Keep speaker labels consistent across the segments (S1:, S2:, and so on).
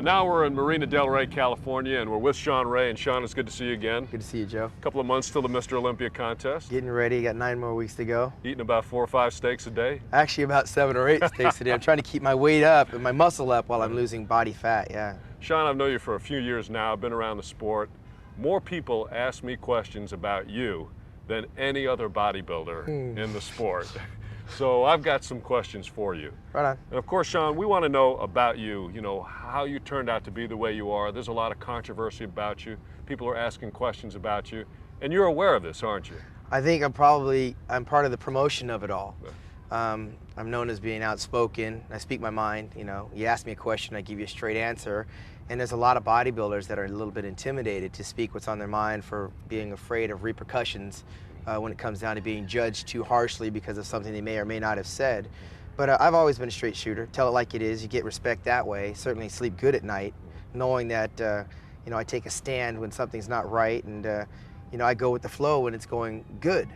S1: And now we're in Marina Del Rey, California, and we're with Shawn Ray. And Shawn, it's good to see you again.
S2: Good to see you, Joe.
S1: A couple of months till the Mr. Olympia contest.
S2: Getting ready, got 9 more weeks to go.
S1: Eating about 4 or 5 steaks a day?
S2: Actually about 7 or 8 steaks a day. I'm trying to keep my weight up and my muscle up while I'm losing body fat, yeah.
S1: Shawn, I've known you for a few years now. I've been around the sport. More people ask me questions about you than any other bodybuilder in the sport. So I've got some questions for you.
S2: Right on.
S1: And of course, Shawn, we want to know about you, how you turned out to be the way you are. There's a lot of controversy about you. People are asking questions about you. And you're aware of this, aren't you?
S2: I think I'm part of the promotion of it all. I'm known as being outspoken. I speak my mind. You ask me a question, I give you a straight answer. And there's a lot of bodybuilders that are a little bit intimidated to speak what's on their mind for being afraid of repercussions when it comes down to being judged too harshly because of something they may or may not have said. But I've always been a straight shooter. Tell it like it is. You get respect that way. Certainly sleep good at night, knowing that I take a stand when something's not right, and I go with the flow when it's going good.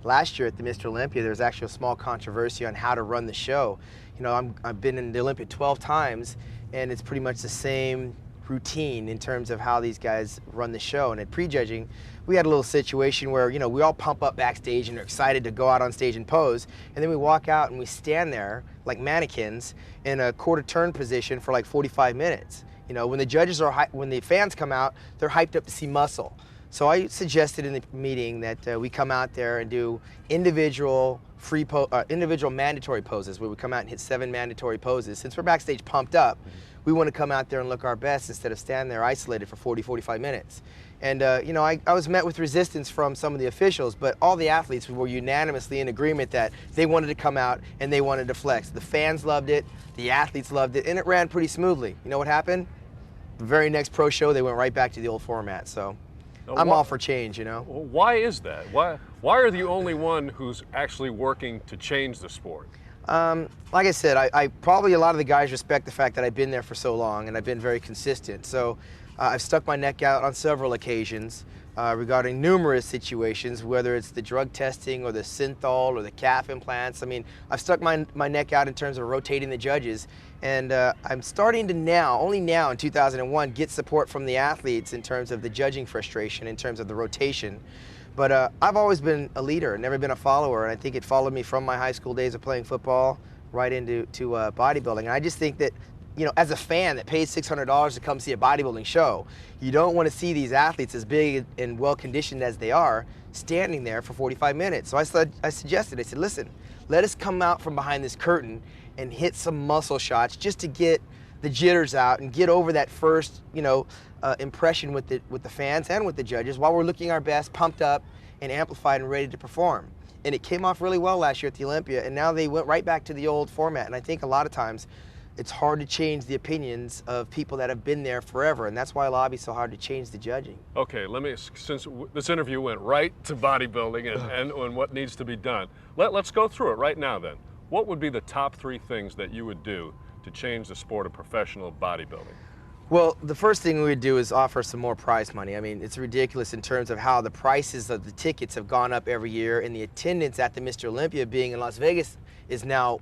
S2: Last year at the Mr. Olympia, there was actually a small controversy on how to run the show. I've been in the Olympia 12 times, and it's pretty much the same routine in terms of how these guys run the show. And at prejudging, we had a little situation where we all pump up backstage and are excited to go out on stage and pose, and then we walk out and we stand there like mannequins in a quarter turn position for like 45 minutes. When the judges when the fans come out, they're hyped up to see muscle. So I suggested in the meeting that we come out there and do individual mandatory poses, where we come out and hit 7 mandatory poses. Since we're backstage pumped up, we want to come out there and look our best instead of standing there isolated for 40, 45 minutes. And I was met with resistance from some of the officials, but all the athletes were unanimously in agreement that they wanted to come out and they wanted to flex. The fans loved it, the athletes loved it, and it ran pretty smoothly. You know what happened? The very next pro show, they went right back to the old format. So I'm all for change,
S1: Why is that? Why are the only one who's actually working to change the sport?
S2: Like I said, I probably a lot of the guys respect the fact that I've been there for so long and I've been very consistent. So I've stuck my neck out on several occasions regarding numerous situations, whether it's the drug testing or the synthol or the calf implants. I've stuck my neck out in terms of rotating the judges, and I'm starting to only now in 2001, get support from the athletes in terms of the judging frustration, in terms of the rotation. But I've always been a leader, never been a follower, and I think it followed me from my high school days of playing football right into bodybuilding. And I just think that, as a fan that pays $600 to come see a bodybuilding show, you don't want to see these athletes, as big and well-conditioned as they are, standing there for 45 minutes. So I suggested, I said, listen, let us come out from behind this curtain and hit some muscle shots just to get the jitters out and get over that first, impression with the fans and with the judges while we're looking our best, pumped up and amplified and ready to perform. And it came off really well last year at the Olympia, and now they went right back to the old format. And I think a lot of times it's hard to change the opinions of people that have been there forever, and that's why it lobbies so hard to change the judging.
S1: Okay, since this interview went right to bodybuilding and what needs to be done, let's go through it right now then. What would be the top 3 things that you would do to change the sport of professional bodybuilding?
S2: Well, the first thing we would do is offer some more prize money. It's ridiculous in terms of how the prices of the tickets have gone up every year, and the attendance at the Mr. Olympia being in Las Vegas is now,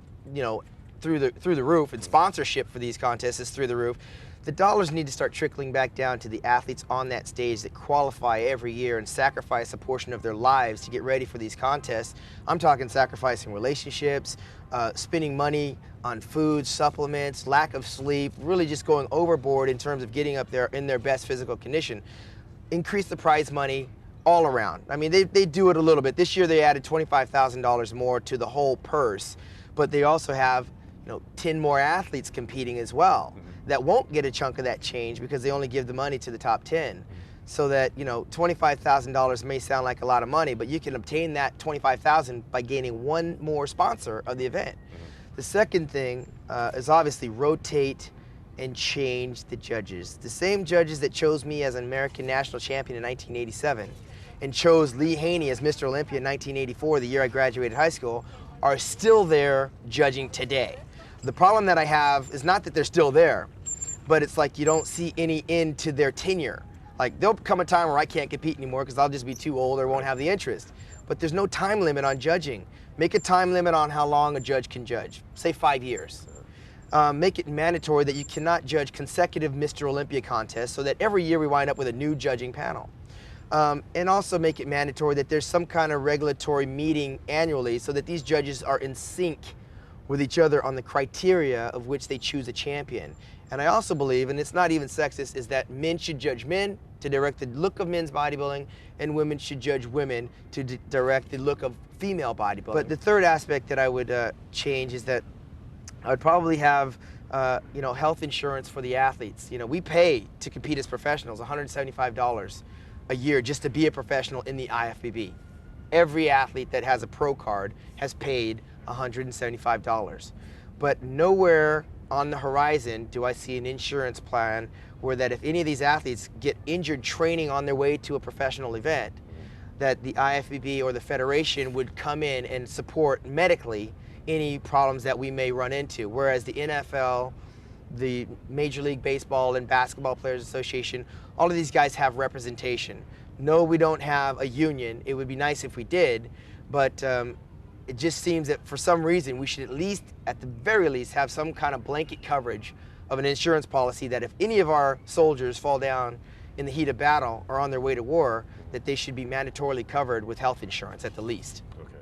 S2: through the roof, and sponsorship for these contests is through the roof. The dollars need to start trickling back down to the athletes on that stage that qualify every year and sacrifice a portion of their lives to get ready for these contests. I'm talking sacrificing relationships, spending money on food, supplements, lack of sleep, really just going overboard in terms of getting up there in their best physical condition. Increase the prize money all around. They do it a little bit. This year they added $25,000 more to the whole purse, but they also have 10 more athletes competing as well that won't get a chunk of that change because they only give the money to the top 10. So that, $25,000 may sound like a lot of money, but you can obtain that $25,000 by gaining one more sponsor of the event. The second thing is obviously rotate and change the judges. The same judges that chose me as an American national champion in 1987 and chose Lee Haney as Mr. Olympia in 1984, the year I graduated high school, are still there judging today. The problem that I have is not that they're still there, but it's like you don't see any end to their tenure. Like, there'll come a time where I can't compete anymore because I'll just be too old or won't have the interest. But there's no time limit on judging. Make a time limit on how long a judge can judge. Say 5 years. make it mandatory that you cannot judge consecutive Mr. Olympia contests, so that every year we wind up with a new judging panel. And also make it mandatory that there's some kind of regulatory meeting annually so that these judges are in sync with each other on the criteria of which they choose a champion. And I also believe, and it's not even sexist, is that men should judge men to direct the look of men's bodybuilding, and women should judge women to direct the look of female bodybuilding. But the third aspect that I would change is that I would probably have health insurance for the athletes. We pay to compete as professionals $175 a year just to be a professional in the IFBB. Every athlete that has a pro card has paid $175. But nowhere on the horizon do I see an insurance plan where that if any of these athletes get injured training on their way to a professional event, that the IFBB or the federation would come in and support medically any problems that we may run into. Whereas the NFL, the Major League Baseball and Basketball Players Association, all of these guys have representation. No, we don't have a union. It would be nice if we did, but it just seems that for some reason we should at least, at the very least, have some kind of blanket coverage of an insurance policy that if any of our soldiers fall down in the heat of battle or on their way to war, that they should be mandatorily covered with health insurance at the least.
S1: Okay.